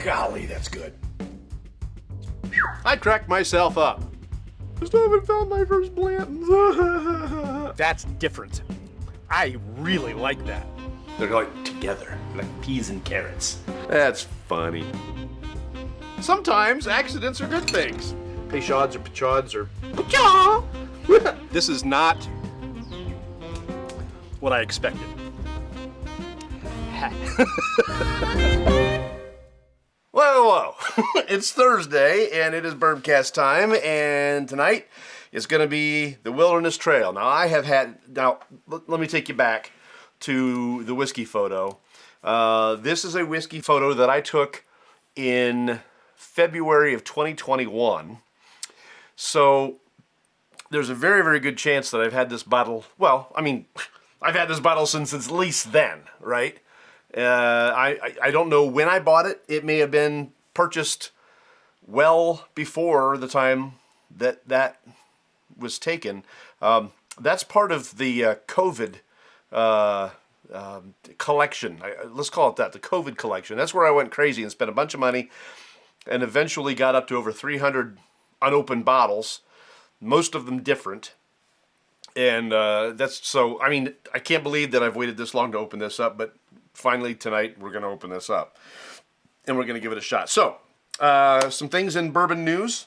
Golly, that's good. I cracked myself up. I still haven't found my first Blanton's. That's different. I really like that. They're like together, like peas and carrots. That's funny. Sometimes accidents are good things. Peychauds or Peychauds or Peychaud. This is not what I expected. Whoa. It's Thursday, and it is Bourbcast time, and tonight is going to be the Wilderness Trail. Now, let me take you back to the whiskey photo. This is a whiskey photo that I took in February of 2021. So, there's a very, very good chance that I've had this bottle, I've had this bottle since at least then, right? I don't know when I bought it. It may have been purchased well before the time that was taken. That's part of the COVID collection. Let's call it that, the COVID collection. That's where I went crazy and spent a bunch of money and eventually got up to over 300 unopened bottles, most of them different. And I can't believe that I've waited this long to open this up, but finally tonight we're going to open this up and we're going to give it a shot. So, some things in bourbon news.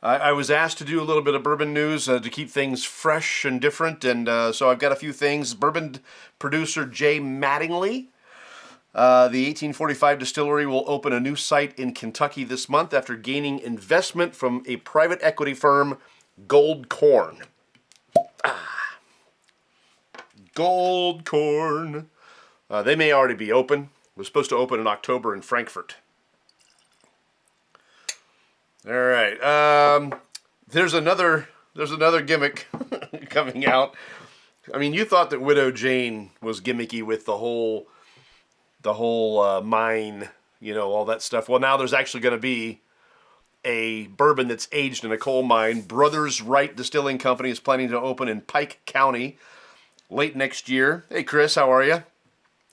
I was asked to do a little bit of bourbon news to keep things fresh and different, and so I've got a few things. Bourbon producer Jay Mattingly, the 1845 distillery, will open a new site in Kentucky this month after gaining investment from a private equity firm, Gold Corn. Gold Corn. They may already be open. We're supposed to open in October in Frankfurt. All right. There's another gimmick coming out. I mean, you thought that Widow Jane was gimmicky with the whole mine, all that stuff. Well, now there's actually going to be a bourbon that's aged in a coal mine. Brothers Wright Distilling Company is planning to open in Pike County late next year. Hey, Chris, how are you?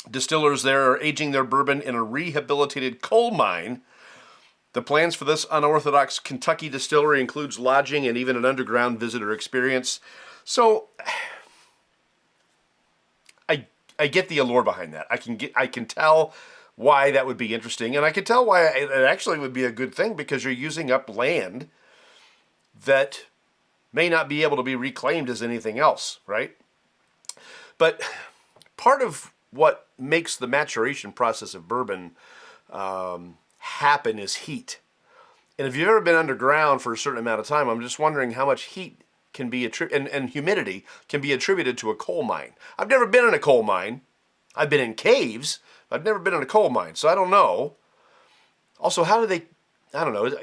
Distillers there are aging their bourbon in a rehabilitated coal mine. The plans for this unorthodox Kentucky distillery includes lodging and even an underground visitor experience. So, I get the allure behind that. I can tell why that would be interesting, and I can tell why it actually would be a good thing, because you're using up land that may not be able to be reclaimed as anything else, right? But part of what makes the maturation process of bourbon happen is heat. And if you've ever been underground for a certain amount of time, I'm just wondering how much heat can be and humidity can be attributed to a coal mine. I've never been in a coal mine. I've been in caves. I've never been in a coal mine, so I don't know. Also, how do they, I don't know,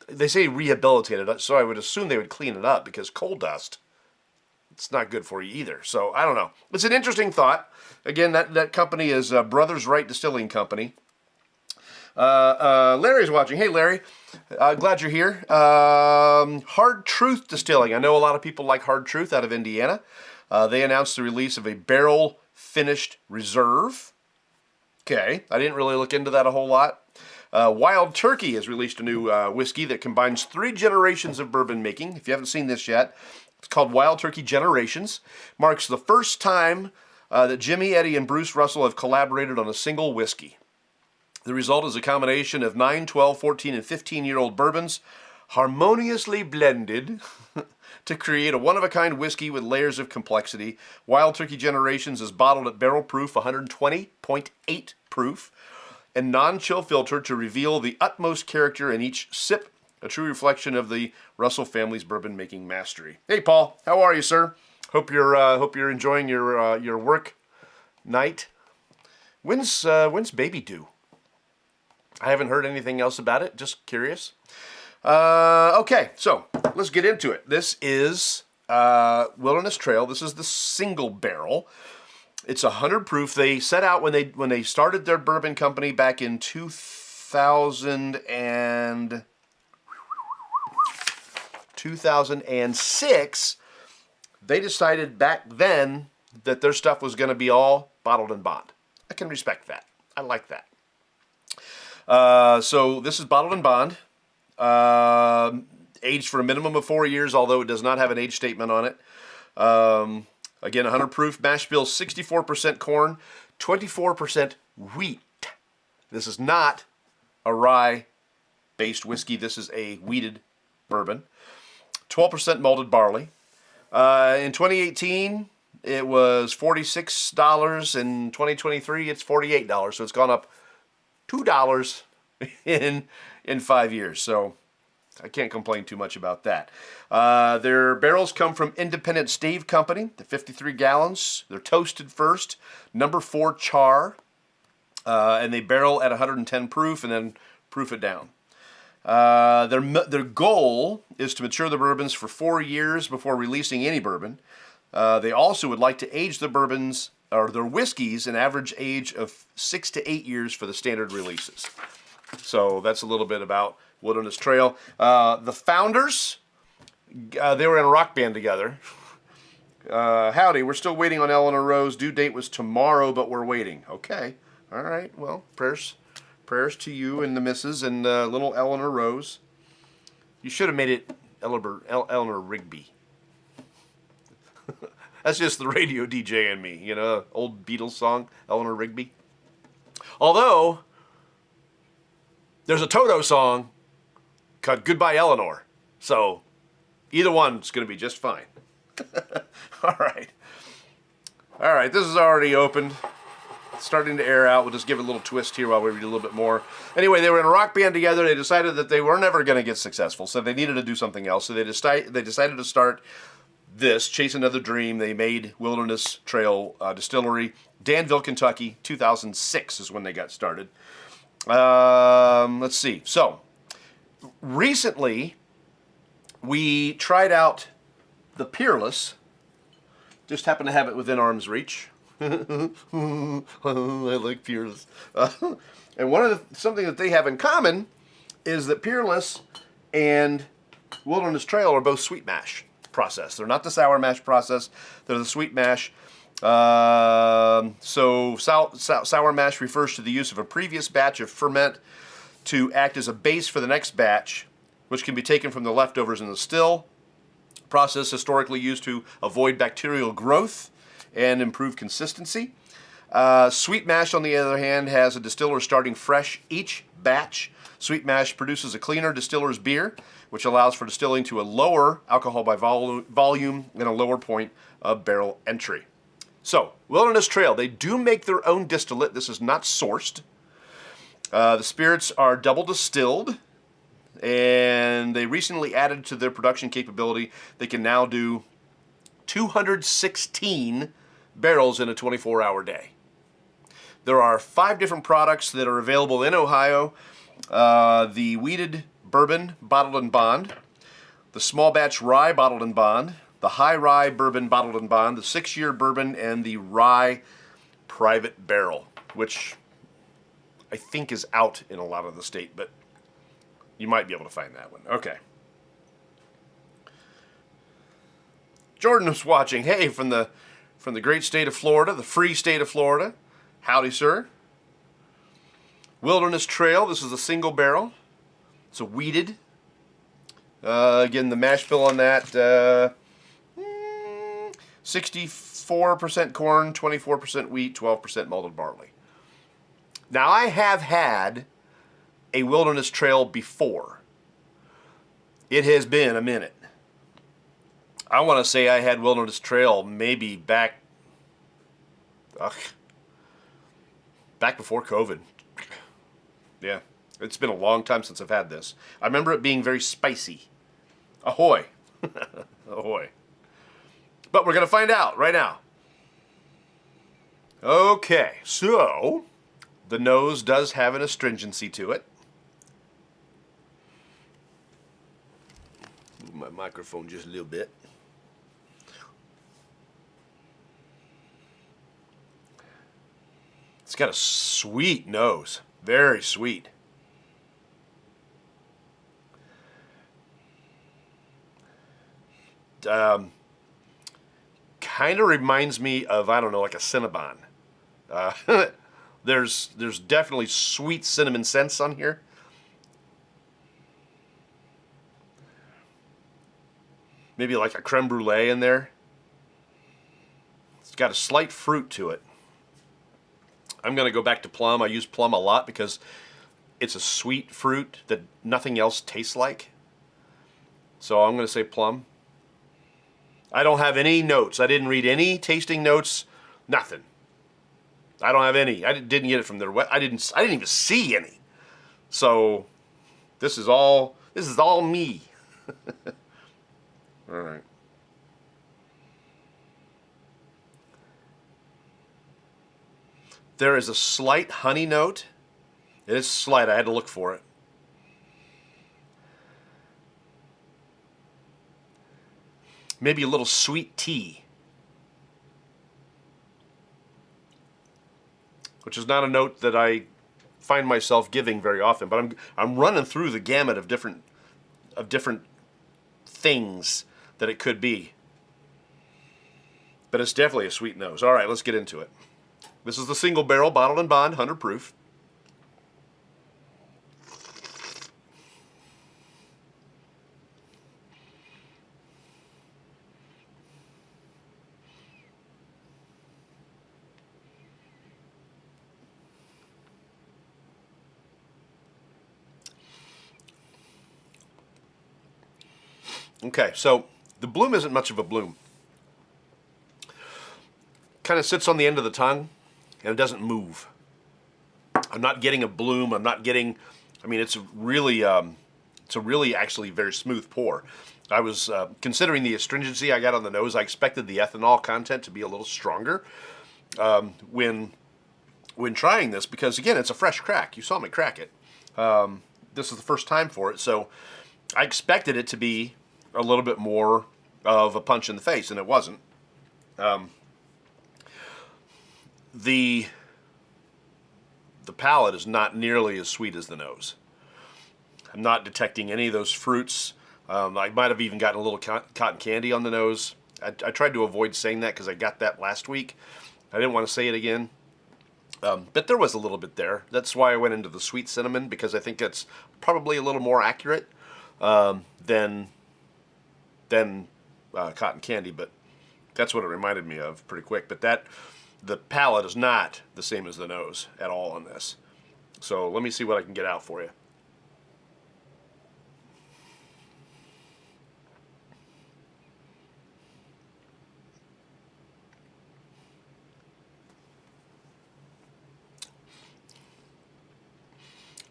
they say rehabilitated, so I would assume they would clean it up, because coal dust, it's not good for you either. So, I don't know. It's an interesting thought. Again, that company is Brothers Wright Distilling Company. Larry's watching. Hey, Larry. Glad you're here. Hard Truth Distilling. I know a lot of people like Hard Truth out of Indiana. They announced the release of a barrel-finished reserve. Okay, I didn't really look into that a whole lot. Wild Turkey has released a new whiskey that combines 3 generations of bourbon making. If you haven't seen this yet, it's called Wild Turkey Generations. Marks the first time that Jimmy, Eddie, and Bruce Russell have collaborated on a single whiskey. The result is a combination of 9, 12, 14, and 15-year-old bourbons harmoniously blended to create a one-of-a-kind whiskey with layers of complexity. Wild Turkey Generations is bottled at barrel proof, 120.8 proof, and non-chill filtered to reveal the utmost character in each sip, a true reflection of the Russell family's bourbon-making mastery. Hey, Paul, how are you, sir? Hope you're enjoying your work night. When's baby due? I haven't heard anything else about it. Just curious. Okay, so let's get into it. This is Wilderness Trail. This is the single barrel. It's 100 proof. They set out when they started their bourbon company back in 2006. They decided back then that their stuff was going to be all bottled and bond. I can respect that. I like that. So this is bottled in bond, aged for a minimum of 4 years, although it does not have an age statement on it. Again, 100 proof, mash bill, 64% corn, 24% wheat. This is not a rye-based whiskey. This is a wheated bourbon. 12% malted barley. In 2018, it was $46. In 2023, it's $48. So it's gone up $2 in 5 years. So I can't complain too much about that. Their barrels come from Independent Stave Company. They're 53 gallons. They're toasted first. Number 4 char. And they barrel at 110 proof and then proof it down. Their goal is to mature the bourbons for 4 years before releasing any bourbon. They also would like to age the bourbons or their whiskeys an average age of 6 to 8 years for the standard releases. So that's a little bit about Wilderness Trail. The founders, they were in a rock band together. Howdy, we're still waiting on Eleanor Rose. Due date was tomorrow, but we're waiting. Okay, all right. Well, prayers to you and the missus and little Eleanor Rose. You should have made it Eleanor Rigby. That's just the radio DJ in me, you know, old Beatles song, Eleanor Rigby. Although, there's a Toto song called Goodbye Eleanor. So, either one's going to be just fine. All right. All right, this is already opened. It's starting to air out. We'll just give it a little twist here while we read a little bit more. Anyway, they were in a rock band together. They decided that they were never going to get successful, so they needed to do something else. So they decided to start this, Chase Another Dream. They made Wilderness Trail Distillery, Danville, Kentucky. 2006 is when they got started. Let's see. So, recently, we tried out the Peerless. Just happened to have it within arm's reach. I like Peerless. And something that they have in common is that Peerless and Wilderness Trail are both sweet mash process. They're not the sour mash process. They're the sweet mash. So sour mash refers to the use of a previous batch of ferment to act as a base for the next batch, which can be taken from the leftovers in the still. Process historically used to avoid bacterial growth and improve consistency. Sweet mash, on the other hand, has a distiller starting fresh each batch. Sweet mash produces a cleaner distiller's beer, which allows for distilling to a lower alcohol by volume and a lower point of barrel entry. So, Wilderness Trail, they do make their own distillate. This is not sourced. The spirits are double distilled, and they recently added to their production capability. They can now do 216 barrels in a 24-hour day. There are 5 different products that are available in Ohio. The wheated bourbon bottled in bond, the small batch rye bottled in bond, the high rye bourbon bottled in bond, the 6-year bourbon, and the rye private barrel, which I think is out in a lot of the state, but you might be able to find that one. Okay. Jordan was watching. Hey, from the great state of Florida, the free state of Florida. Howdy, sir. Wilderness Trail. This is a single barrel. It's a wheated. Again, the mash bill on that, 64% corn, 24% wheat, 12% malted barley. Now, I have had a Wilderness Trail before. It has been a minute. I want to say I had Wilderness Trail maybe back before COVID. Yeah, it's been a long time since I've had this. I remember it being very spicy. Ahoy. Ahoy. But we're going to find out right now. Okay, so the nose does have an astringency to it. Move my microphone just a little bit. It's got a sweet nose. Very sweet. Kind of reminds me of, I don't know, like a Cinnabon. There's definitely sweet cinnamon scents on here. Maybe like a creme brulee in there. It's got a slight fruit to it. I'm going to go back to plum. I use plum a lot because it's a sweet fruit that nothing else tastes like. So I'm going to say plum. I don't have any notes. I didn't read any tasting notes. Nothing. I don't have any. I didn't get it from their web. I didn't even see any. So this is all me. All right. There is a slight honey note. It is slight. I had to look for it. Maybe a little sweet tea, which is not a note that I find myself giving very often. But I'm running through the gamut of different things that it could be. But it's definitely a sweet nose. All right, let's get into it. This is the single barrel, bottled and bond, 100 proof. Okay, so the bloom isn't much of a bloom. Kind of sits on the end of the tongue, and it doesn't move. I'm not getting a bloom. I'm not getting. I mean, it's a really actually very smooth pour. I was considering the astringency I got on the nose. I expected the ethanol content to be a little stronger when trying this, because again, it's a fresh crack. You saw me crack it. This is the first time for it, so I expected it to be a little bit more of a punch in the face, and it wasn't. The palate is not nearly as sweet as the nose. I'm not detecting any of those fruits. I might have even gotten a little cotton candy on the nose. I tried to avoid saying that because I got that last week. I didn't want to say it again. But there was a little bit there. That's why I went into the sweet cinnamon, because I think that's probably a little more accurate than cotton candy, but that's what it reminded me of pretty quick. But the palate is not the same as the nose at all on this. So let me see what I can get out for you.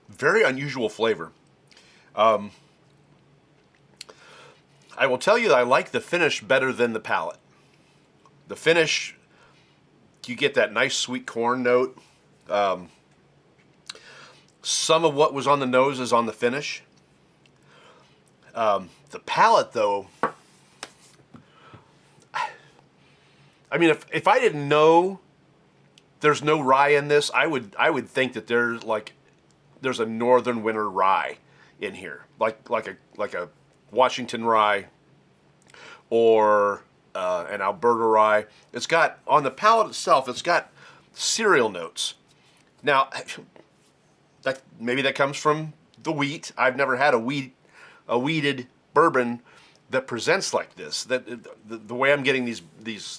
Very unusual flavor. I will tell you that I like the finish better than the palate. The finish, you get that nice sweet corn note. Some of what was on the nose is on the finish. The palate, though, I mean, if I didn't know there's no rye in this, I would think that there's a northern winter rye in here, like a Washington rye or an Alberta rye. It's got, on the palate itself, it's got cereal notes. Now, maybe that comes from the wheat. I've never had a wheated bourbon that presents like this. That the way I'm getting these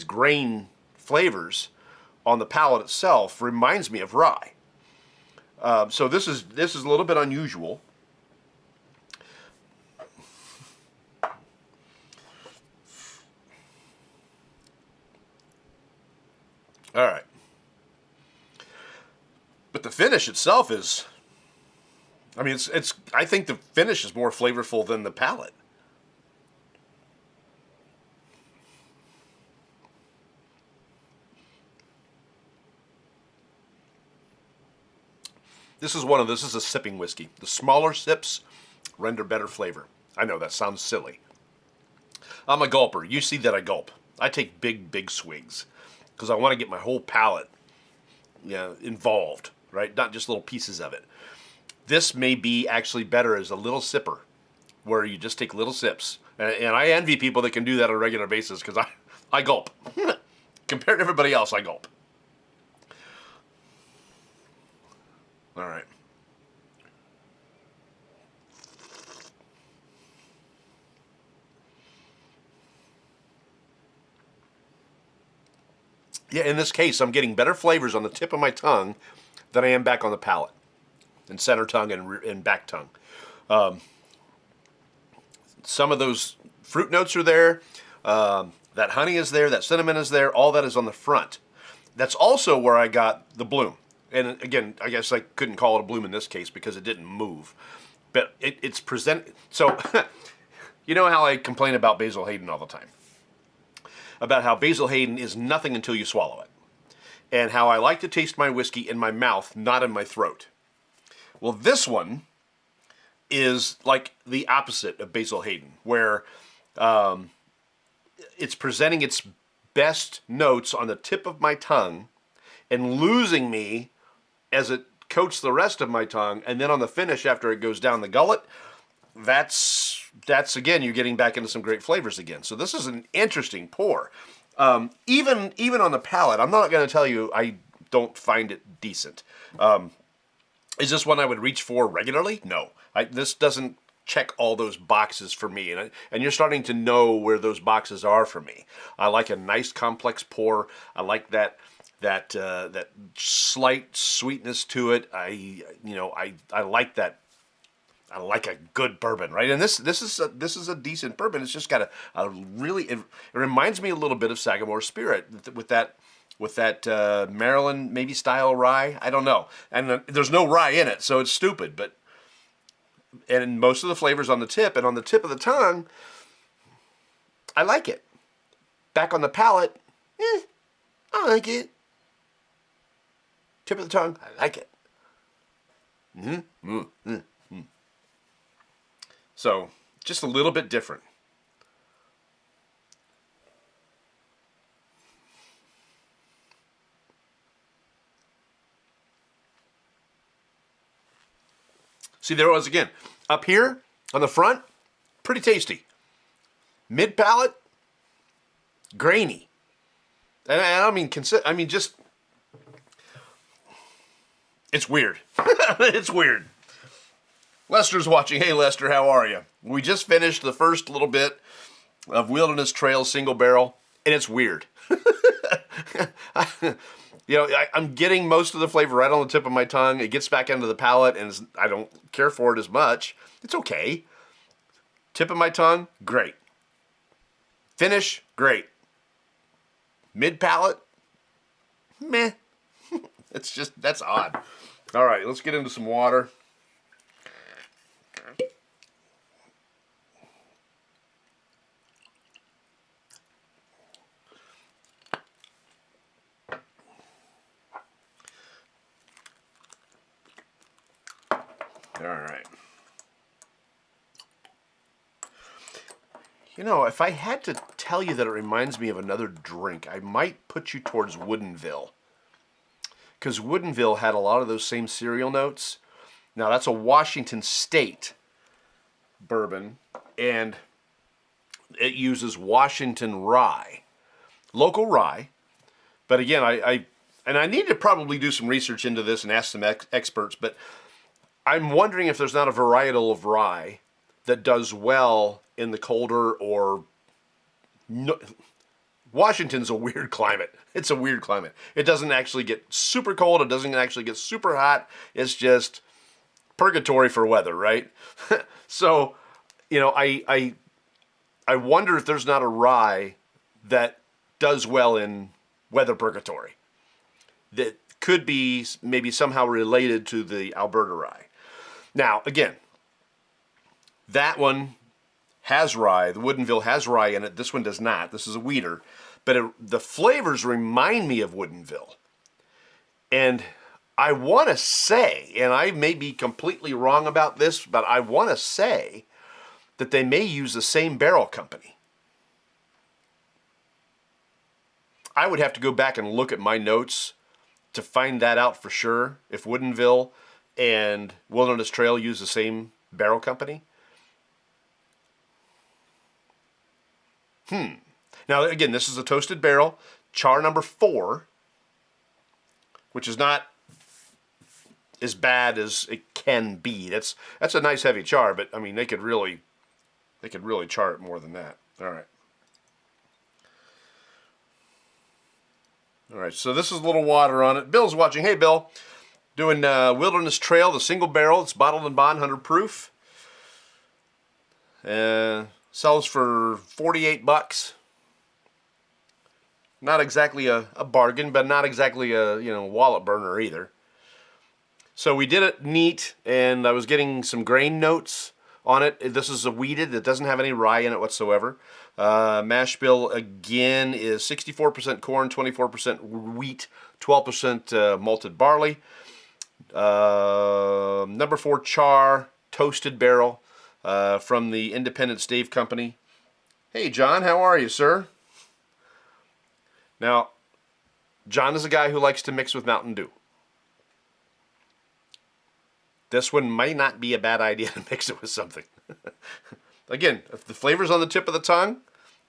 grain flavors on the palate itself reminds me of rye. So this is a little bit unusual. All right. But the finish itself is, I mean, it's I think the finish is more flavorful than the palate. This is a sipping whiskey. The smaller sips render better flavor. I know that sounds silly. I'm a gulper. You see that I gulp. I take big swigs because I want to get my whole palate involved, right? Not just little pieces of it. This may be actually better as a little sipper, where you just take little sips. And I envy people that can do that on a regular basis, because I gulp. Compared to everybody else, I gulp. All right. Yeah, in this case, I'm getting better flavors on the tip of my tongue than I am back on the palate, and center tongue and back tongue. Some of those fruit notes are there. That honey is there. That cinnamon is there. All that is on the front. That's also where I got the bloom. And again, I guess I couldn't call it a bloom in this case because it didn't move. But it's presented. So, you know how I complain about Basil Hayden all the time? About how Basil Hayden is nothing until you swallow it. And how I like to taste my whiskey in my mouth, not in my throat. Well, this one is like the opposite of Basil Hayden, where it's presenting its best notes on the tip of my tongue and losing me as it coats the rest of my tongue, and then on the finish after it goes down the gullet, that's again, you're getting back into some great flavors again. So this is an interesting pour. Even on the palate, I'm not going to tell you I don't find it decent. Is this one I would reach for regularly? No. This doesn't check all those boxes for me, and you're starting to know where those boxes are for me. I like a nice complex pour. I like that slight sweetness to it. I like that. I like a good bourbon, right? And this is a decent bourbon. It's just got a really. It reminds me a little bit of Sagamore Spirit with that Maryland maybe style rye. I don't know, and there's no rye in it, so it's stupid. But and most of the flavors on the tip, and on the tip of the tongue, I like it. Back on the palate, I like it. Tip of the tongue, I like it. So, just a little bit different. See, there it was again. Up here, on the front, pretty tasty. Mid palate, grainy. And I don't mean, just, it's weird. It's weird. Lester's watching. Hey, Lester, how are you? We just finished the first little bit of Wilderness Trail single barrel, and it's weird. I'm getting most of the flavor right on the tip of my tongue. It gets back into the palate, and I don't care for it as much. It's okay. Tip of my tongue, great. Finish, great. Mid palate, meh. That's odd. All right, let's get into some water. All right. If I had to tell you that it reminds me of another drink, I might put you towards Woodinville. Because Woodinville had a lot of those same cereal notes. Now, that's a Washington State bourbon, and it uses Washington rye. Local rye. But again, I need to probably do some research into this and ask some experts, but I'm wondering if there's not a varietal of rye that does well in the colder or... No, Washington's a weird climate. It's a weird climate. It doesn't actually get super cold. It doesn't actually get super hot. It's just purgatory for weather, right? So, I wonder if there's not a rye that does well in weather purgatory that could be maybe somehow related to the Alberta rye. Now, again, that one has rye. The Woodinville has rye in it. This one does not. This is a wheater. But the flavors remind me of Woodinville. And I want to say, and I may be completely wrong about this, but I want to say that they may use the same barrel company. I would have to go back and look at my notes to find that out for sure, if Woodinville and Wilderness Trail use the same barrel company. Now, again, this is a toasted barrel, char number 4, which is not as bad as it can be. That's a nice heavy char, but I mean they could really char it more than that. All right, so this is a little water on it. Bill's watching. Hey, Bill. Doing Wilderness Trail, the single barrel. It's bottled and bond, 100 proof. Sells for $48. Not exactly a bargain, but not exactly a wallet burner either. So we did it neat, and I was getting some grain notes on it. This is a wheated. It doesn't have any rye in it whatsoever. Mash bill, again, is 64% corn, 24% wheat, 12% malted barley. Number 4 char, toasted barrel from the Independent Stave Company. Hey, John, how are you, sir? Now, John is a guy who likes to mix with Mountain Dew. This one might not be a bad idea to mix it with something. Again, if the flavor's on the tip of the tongue,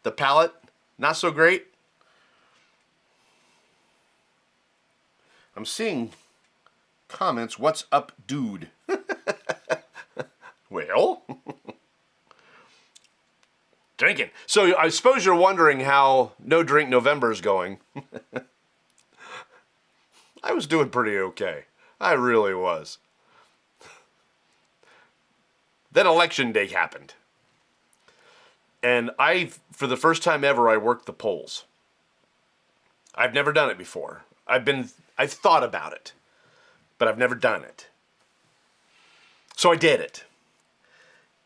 the palate, not so great. I'm seeing comments, what's up, dude? Well, drinking. So I suppose you're wondering how No Drink November is going. I was doing pretty okay. I really was. Then election day happened. And for the first time ever, I worked the polls. I've never done it before. I've thought about it, but I've never done it. So I did it.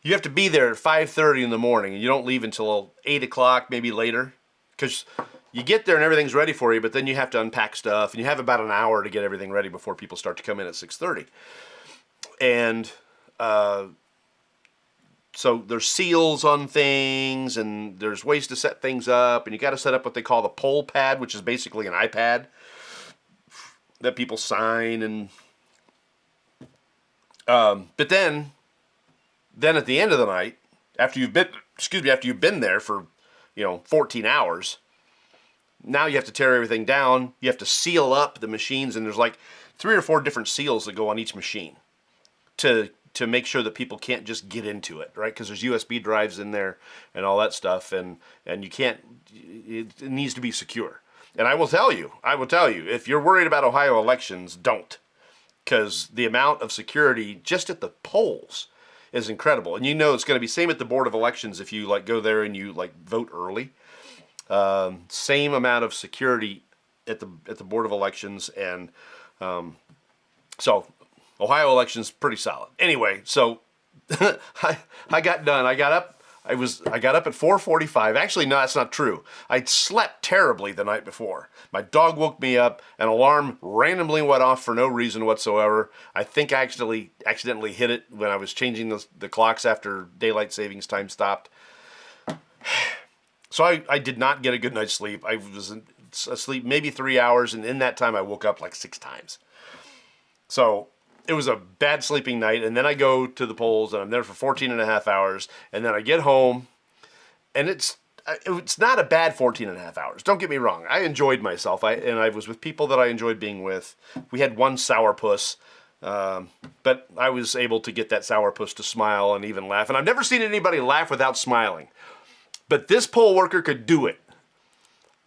You have to be there at 5:30 in the morning, and you don't leave until 8 o'clock, maybe later, because you get there and everything's ready for you, but then you have to unpack stuff, and you have about an hour to get everything ready before people start to come in at 6:30. And so there's seals on things, and there's ways to set things up, and you got to set up what they call the poll pad, which is basically an iPad that people sign. And but then at the end of the night, after you've been there for 14 hours, now you have to tear everything down. You have to seal up the machines, and there's like 3 or 4 different seals that go on each machine to make sure that people can't just get into it, right? Because there's USB drives in there and all that stuff, and you can't. It needs to be secure. And I will tell you, if you're worried about Ohio elections, don't, because the amount of security just at the polls is incredible. And it's going to be same at the Board of Elections if you go there and you vote early. Same amount of security at the Board of Elections, and so Ohio elections pretty solid. Anyway, so I got done. I got up at 4:45. Actually, no, that's not true. I slept terribly the night before. My dog woke me up. An alarm randomly went off for no reason whatsoever. I think I accidentally hit it when I was changing the clocks after daylight savings time stopped. So I did not get a good night's sleep. I was asleep maybe 3 hours, and in that time I woke up 6 times. So it was a bad sleeping night, and then I go to the polls, and I'm there for 14 and a half hours, and then I get home, and it's not a bad 14 and a half hours. Don't get me wrong. I enjoyed myself, and I was with people that I enjoyed being with. We had one sourpuss, but I was able to get that sourpuss to smile and even laugh, and I've never seen anybody laugh without smiling. But this poll worker could do it.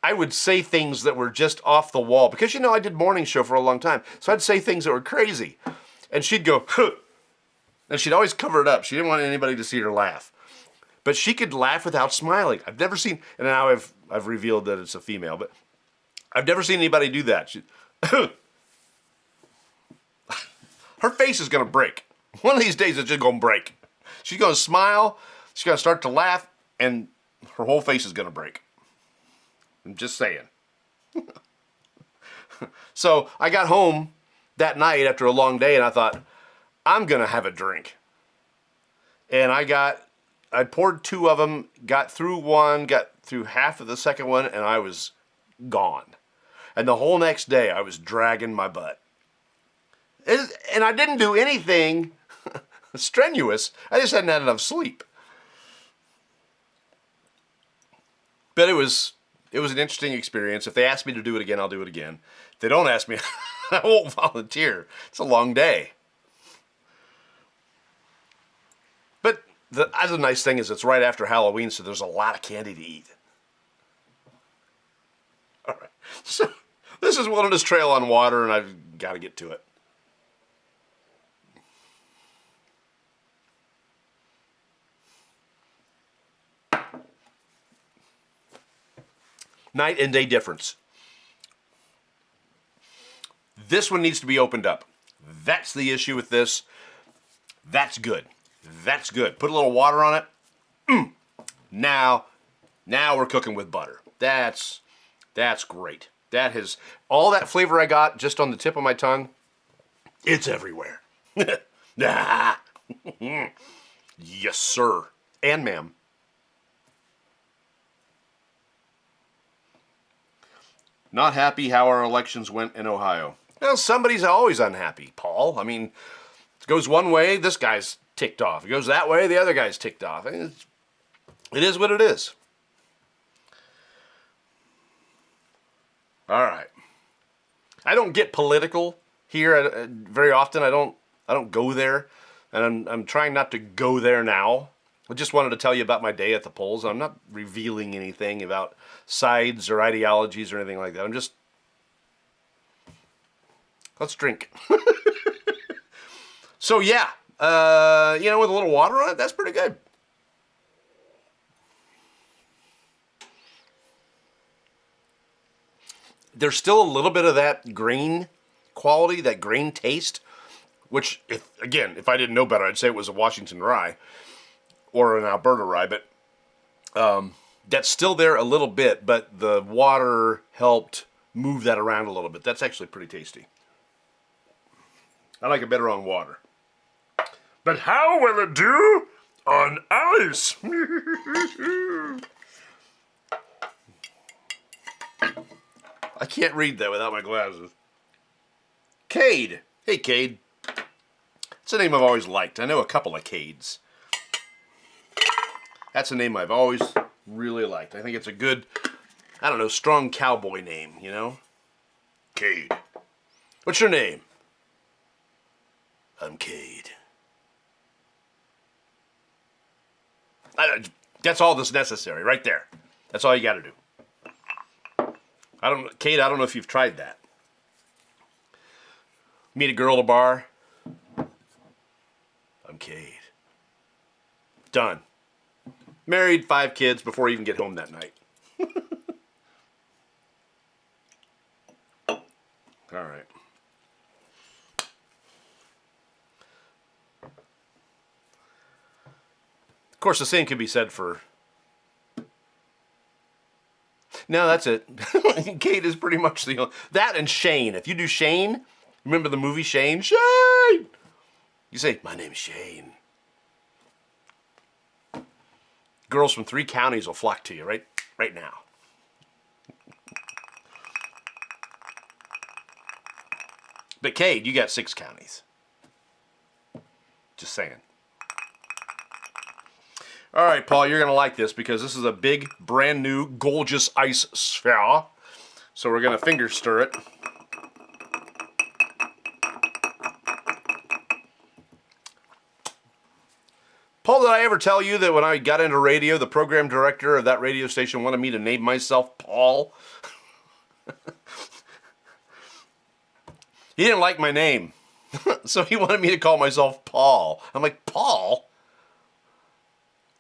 I would say things that were just off the wall, because I did morning show for a long time, so I'd say things that were crazy. And she'd go, huh. And she'd always cover it up. She didn't want anybody to see her laugh. But she could laugh without smiling. I've never seen, and now I've revealed that it's a female, but I've never seen anybody do that. Her face is going to break. One of these days it's just going to break. She's going to smile, she's going to start to laugh, and her whole face is going to break. I'm just saying. So I got home that night after a long day, and I thought, I'm going to have a drink. And I poured 2 of them, got through one, got through half of the second one, and I was gone. And the whole next day, I was dragging my butt. And I didn't do anything strenuous. I just hadn't had enough sleep. But it was It was an interesting experience. If they ask me to do it again, I'll do it again. If they don't ask me, I won't volunteer. It's a long day. But the other nice thing is it's right after Halloween, so there's a lot of candy to eat. All right. So this is Wilderness Trail on Water, and I've got to get to it. Night and day difference. This one needs to be opened up. That's the issue with this. That's good. That's good. Put a little water on it. Now we're cooking with butter. That's great. That has all that flavor I got just on the tip of my tongue. It's everywhere. Yes, sir. And ma'am. Not happy how our elections went in Ohio. Well, somebody's always unhappy, Paul. I mean, it goes one way, this guy's ticked off. It goes that way, the other guy's ticked off. It is what it is. All right. I don't get political here very often. I don't go there, and I'm trying not to go there now. I just wanted to tell you about my day at the polls. I'm not revealing anything about sides or ideologies or anything like that. I'm just... Let's drink. So yeah, with a little water on it, that's pretty good. There's still a little bit of that grain quality, that grain taste, which, if I didn't know better, I'd say it was a Washington rye or an Alberta rye, but that's still there a little bit, but the water helped move that around a little bit. That's actually pretty tasty. I like it better on water. But how will it do on ice? I can't read that without my glasses. Cade. Hey, Cade. It's a name I've always liked. I know a couple of Cades. That's a name I've always really liked. I think it's a good, strong cowboy name, you know? Cade. What's your name? I'm Cade. That's all that's necessary, right there. That's all you got to do. Cade, I don't know if you've tried that. Meet a girl at a bar. I'm Cade. Done. Married, 5 kids before I even get home that night. All right. Of course, the same could be said for... No, that's it. Kate is pretty much the... That and Shane. If you do Shane, remember the movie Shane? Shane! You say, my name's Shane. Girls from 3 counties will flock to you right now. But Cade, you got 6 counties. Just saying. All right, Paul, you're going to like this because this is a big, brand new, gorgeous ice sphere. So we're going to finger stir it. Paul, did I ever tell you that when I got into radio, the program director of that radio station wanted me to name myself Paul? He didn't like my name, so he wanted me to call myself Paul. I'm like, Paul?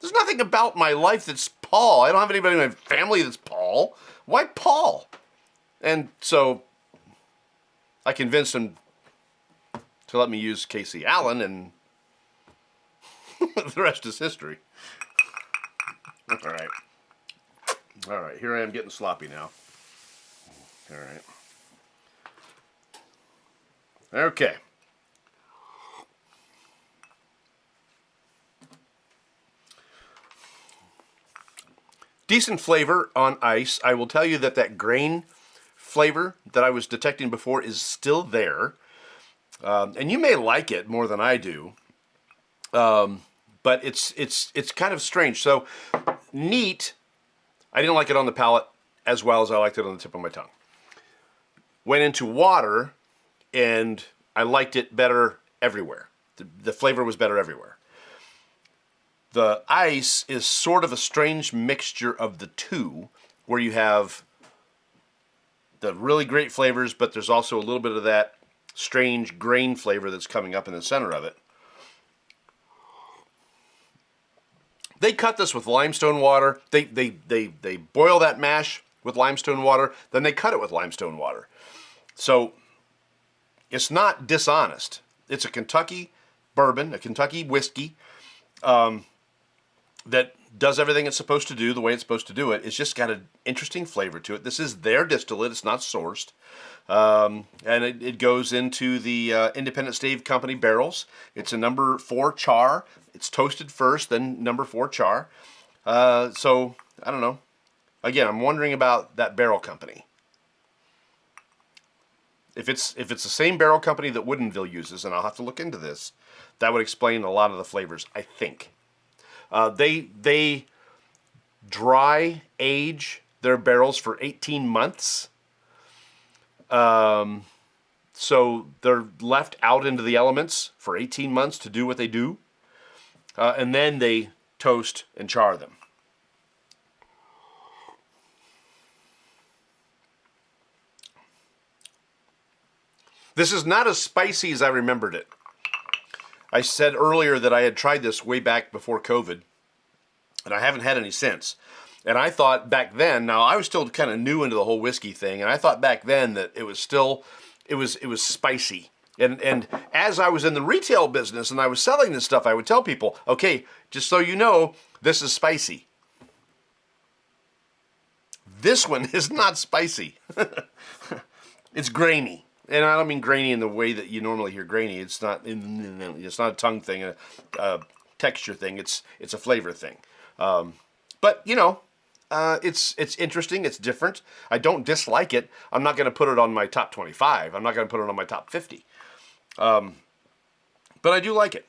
There's nothing about my life that's Paul. I don't have anybody in my family that's Paul. Why Paul? And so I convinced him to let me use Casey Allen, and the rest is history. All right. All right, here I am getting sloppy now. All right. Okay. Decent flavor on ice. I will tell you that grain flavor that I was detecting before is still there. And you may like it more than I do. But it's kind of strange. So neat. I didn't like it on the palate as well as I liked it on the tip of my tongue. Went into water, and I liked it better everywhere. The flavor was better everywhere. The ice is sort of a strange mixture of the two, where you have the really great flavors, but there's also a little bit of that strange grain flavor that's coming up in the center of it. They cut this with limestone water. They boil that mash with limestone water, then they cut it with limestone water. So it's not dishonest. It's a Kentucky bourbon, a Kentucky whiskey that does everything it's supposed to do the way it's supposed to do it. It's just got an interesting flavor to it. This is their distillate. It's not sourced. And it goes into the Independent Stave Company barrels. It's a number 4 char. It's toasted first, then number 4 char. So, I don't know. Again, I'm wondering about that barrel company. If it's the same barrel company that Woodinville uses, and I'll have to look into this, that would explain a lot of the flavors, I think. They dry age their barrels for 18 months. So they're left out into the elements for 18 months to do what they do. And then they toast and char them. This is not as spicy as I remembered it. I said earlier that I had tried this way back before COVID, and I haven't had any since. And I thought back then, now I was still kind of new into the whole whiskey thing, and I thought back then that it was spicy. And as I was in the retail business and I was selling this stuff, I would tell people, okay, just so you know, this is spicy. This one is not spicy. It's grainy. And I don't mean grainy in the way that you normally hear grainy. It's not a tongue thing, a texture thing. It's a flavor thing. But you know, it's interesting. It's different. I don't dislike it. I'm not going to put it on my top 25. I'm not going to put it on my top 50. But I do like it.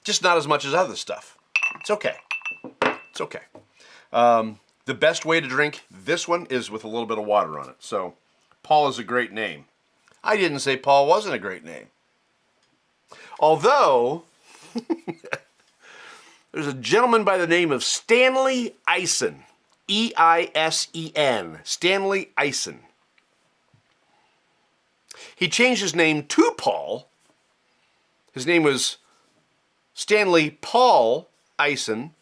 Just not as much as other stuff. It's okay. It's okay. The best way to drink this one is with a little bit of water on it. So, Paul is a great name. I didn't say Paul wasn't a great name. Although, there's a gentleman by the name of Stanley Eisen. E-I-S-E-N. Stanley Eisen. He changed his name to Paul. His name was Stanley Paul Eisen.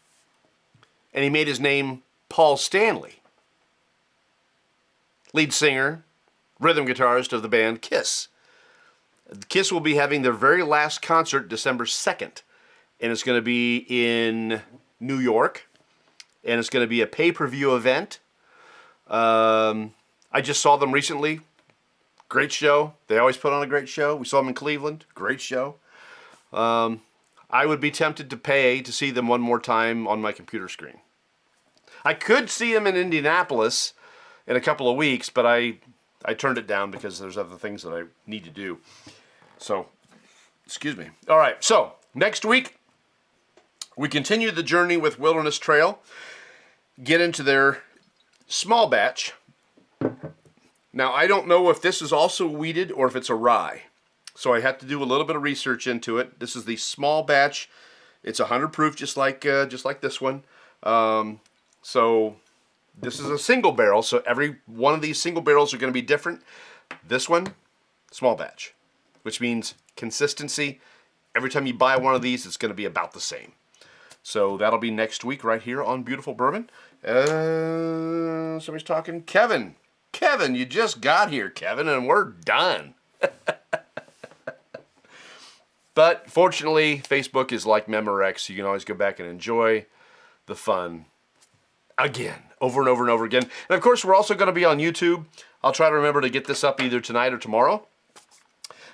And he made his name Paul Stanley, lead singer, rhythm guitarist of the band Kiss. Kiss will be having their very last concert December 2nd, and it's going to be in New York, and it's going to be a pay-per-view event. I just saw them recently. Great show. They always put on a great show. We saw them in Cleveland. Great show. I would be tempted to pay to see them one more time on my computer screen. I could see him in Indianapolis in a couple of weeks, but I turned it down because there's other things that I need to do. So, excuse me. All right, so next week, we continue the journey with Wilderness Trail, get into their small batch. Now, I don't know if this is also wheated or if it's a rye, so I have to do a little bit of research into it. This is the small batch. It's 100 proof, just like this one. So this is a single barrel, so every one of these single barrels are going to be different. This one, small batch, which means consistency. Every time you buy one of these, it's going to be about the same. So that'll be next week right here on Beautiful Bourbon. Somebody's talking. Kevin, you just got here, Kevin, and we're done. But fortunately, Facebook is like Memorex. You can always go back and enjoy the fun again, over and over and over again. And of course, we're also going to be on YouTube. I'll try to remember to get this up either tonight or tomorrow.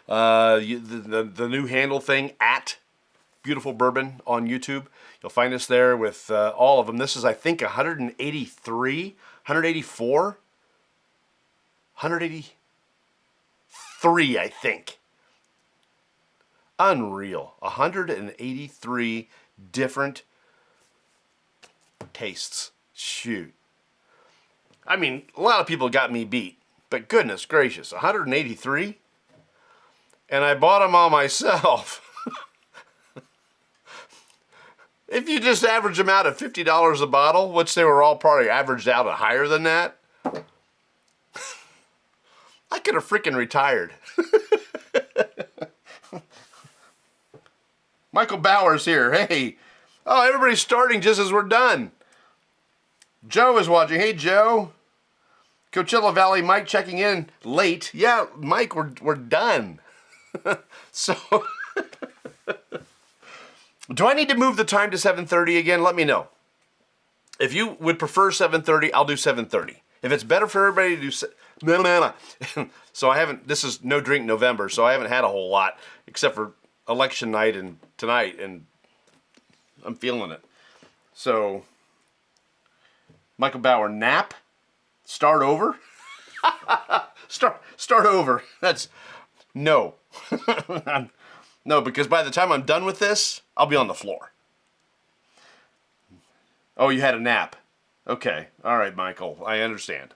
The new handle thing, at Beautiful Bourbon on YouTube. You'll find us there with all of them. This is, I think, 183, 184, 183, I think. Unreal. 183 different tastes. Shoot. I mean, a lot of people got me beat, but goodness gracious, 183? And I bought them all myself. If you just average them out at $50 a bottle, which they were all probably averaged out at higher than that, I could have freaking retired. Michael Bauer's here. Hey. Oh, everybody's starting just as we're done. Joe is watching. Hey, Joe. Coachella Valley, Mike checking in late. Yeah, Mike, we're done. So, do I need to move the time to 7:30 again? Let me know. If you would prefer 7:30, I'll do 7:30. If it's better for everybody to do... So I haven't... This is No Drink November, so I haven't had a whole lot, except for election night and tonight, and I'm feeling it. So, Michael Bauer, nap? Start over? Start over. That's... No. No, because by the time I'm done with this, I'll be on the floor. Oh, you had a nap. Okay. All right, Michael. I understand.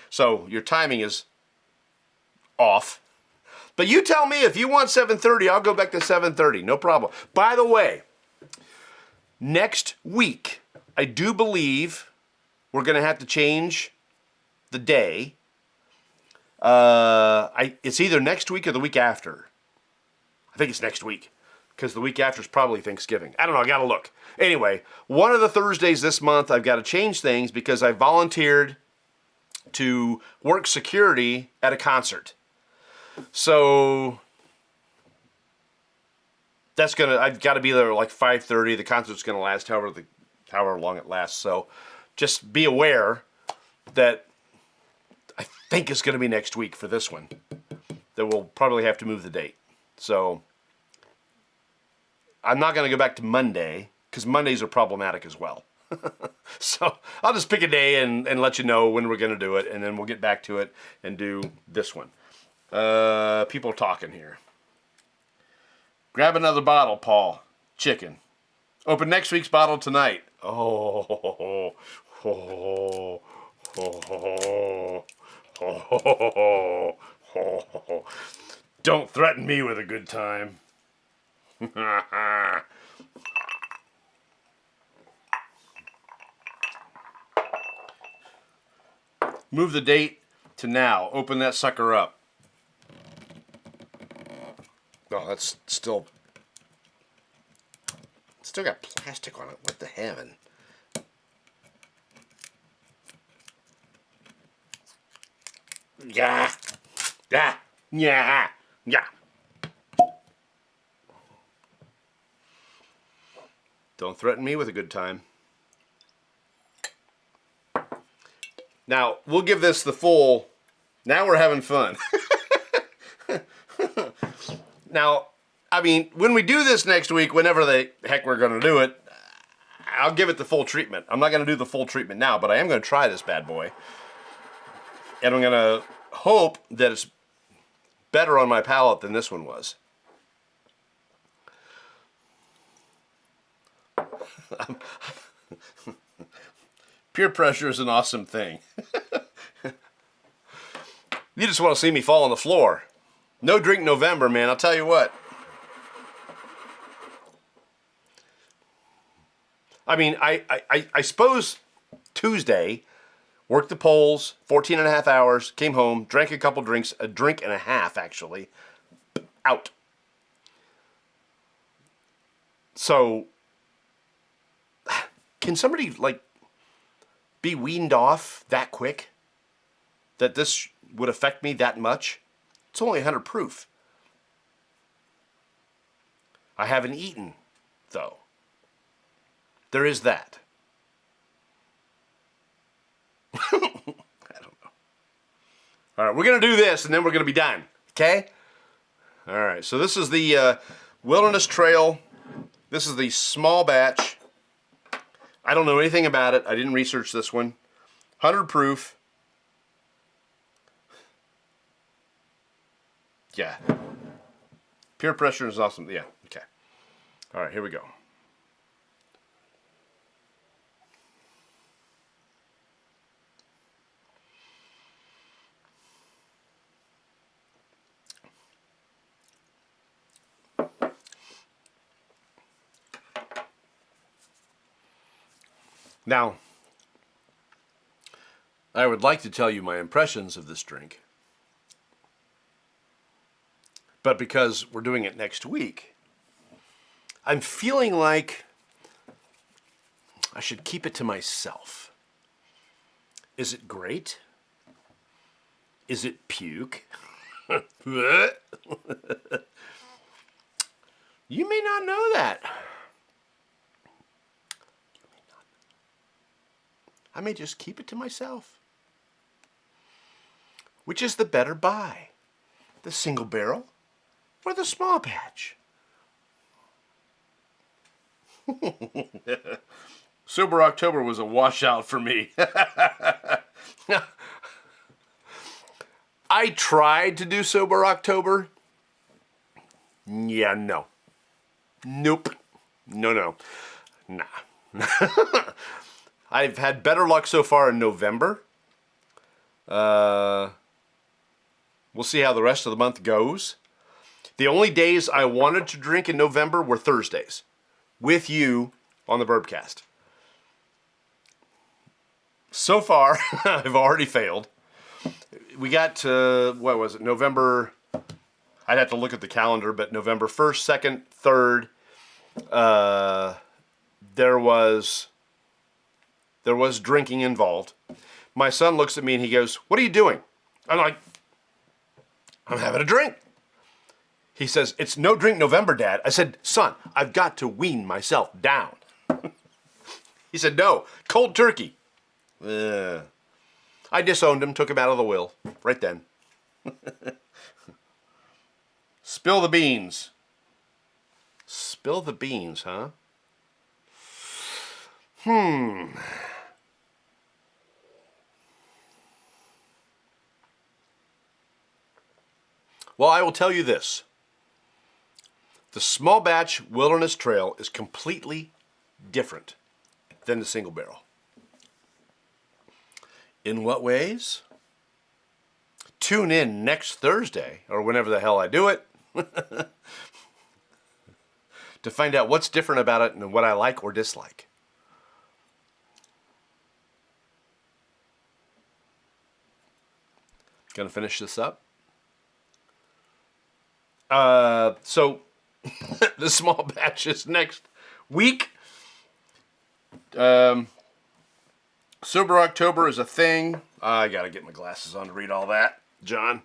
So your timing is off. But you tell me, if you want 7:30, I'll go back to 7:30. No problem. By the way, next week, I do believe we're going to have to change the day. It's either next week or the week after. I think it's next week, because the week after is probably Thanksgiving. I don't know, I gotta look. Anyway, one of the Thursdays this month, I've got to change things because I volunteered to work security at a concert. So I've got to be there like 5:30. The concert's gonna last however long it lasts. So just be aware that I think it's gonna be next week for this one. That we'll probably have to move the date. So I'm not going to go back to Monday, because Mondays are problematic as well. So I'll just pick a day and let you know when we're going to do it, and then we'll get back to it and do this one. People talking here. Grab another bottle, Paul. Chicken. Open next week's bottle tonight. Oh. Don't threaten me with a good time. Move the date to now. Open that sucker up. Oh, that's still got plastic on it. What the heaven? Yeah. Don't threaten me with a good time. Now, we'll give this the full... Now we're having fun. Now, I mean, when we do this next week, whenever the heck we're going to do it, I'll give it the full treatment. I'm not going to do the full treatment now, but I am going to try this bad boy. And I'm going to hope that it's better on my palate than this one was. Peer pressure is an awesome thing. You just want to see me fall on the floor. No Drink November, man, I'll tell you what. I mean, I suppose Tuesday, worked the polls, 14 and a half hours, came home, drank a couple drinks, a drink and a half actually, out. So, can somebody like be weaned off that quick? That this would affect me that much? It's only 100 proof. I haven't eaten, though. There is that. I don't know. All right, we're going to do this, and then we're going to be done. Okay? All right, so this is the Wilderness Trail. This is the small batch. I don't know anything about it. I didn't research this one. 100 proof. Yeah. Peer pressure is awesome. Yeah, okay. All right, here we go. Now, I would like to tell you my impressions of this drink, but because we're doing it next week, I'm feeling like I should keep it to myself. Is it great? Is it puke? You may not know that. I may just keep it to myself. Which is the better buy? The single barrel or the small batch? Sober October was a washout for me. I tried to do Sober October. Yeah, no. Nope. No. Nah. I've had better luck so far in November. We'll see how the rest of the month goes. The only days I wanted to drink in November were Thursdays with you on the Bourbcast. So far, I've already failed. We got to, what was it, November, I'd have to look at the calendar, but November 1st, 2nd, 3rd, there was drinking involved. My son looks at me and he goes, "What are you doing?" I'm like, "I'm having a drink." He says, "It's no drink November, Dad." I said, "Son, I've got to wean myself down." He said, "No, cold turkey." I disowned him, took him out of the will, right then. Spill the beans. Spill the beans, huh? Well, I will tell you this. The small batch Wilderness Trail is completely different than the single barrel. In what ways? Tune in next Thursday, or whenever the hell I do it, to find out what's different about it and what I like or dislike. Gonna finish this up. So the small batch is next week. Sober October is a thing. I gotta get my glasses on to read all that, John.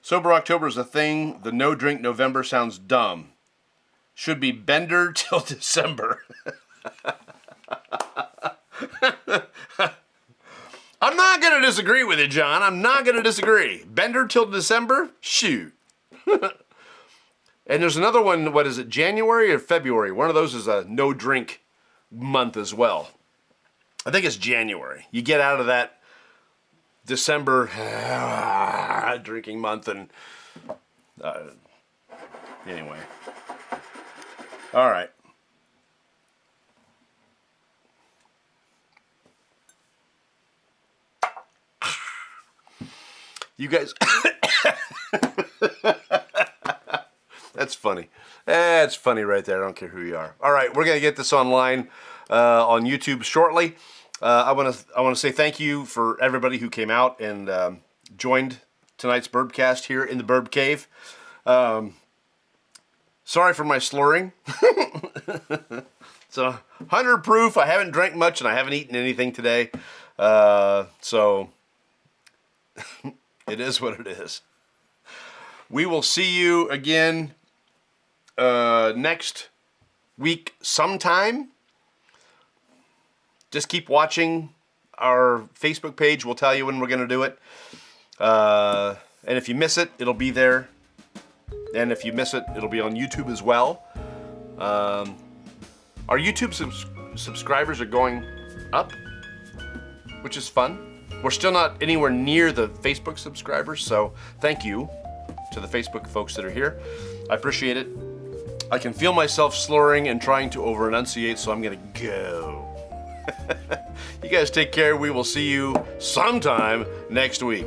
Sober October is a thing. The no drink November sounds dumb. Should be Bender till December. I'm not going to disagree with you, John. I'm not going to disagree. Bender till December? Shoot. And there's another one, what is it, January or February? One of those is a no drink month as well. I think it's January. You get out of that December drinking month and anyway. All right. You guys, that's funny. That's funny right there. I don't care who you are. All right, we're gonna get this online on YouTube shortly. I want to say thank you for everybody who came out and joined tonight's Bourbcast here in the Burb Cave. Sorry for my slurring. It's 100 proof. I haven't drank much and I haven't eaten anything today, so. It is what it is. We will see you again next week sometime. Just keep watching our Facebook page. We'll tell you when we're going to do it. And if you miss it, it'll be there. And if you miss it, it'll be on YouTube as well. Our YouTube subscribers are going up, which is fun. We're still not anywhere near the Facebook subscribers, so thank you to the Facebook folks that are here. I appreciate it. I can feel myself slurring and trying to over-enunciate, so I'm going to go. You guys take care. We will see you sometime next week.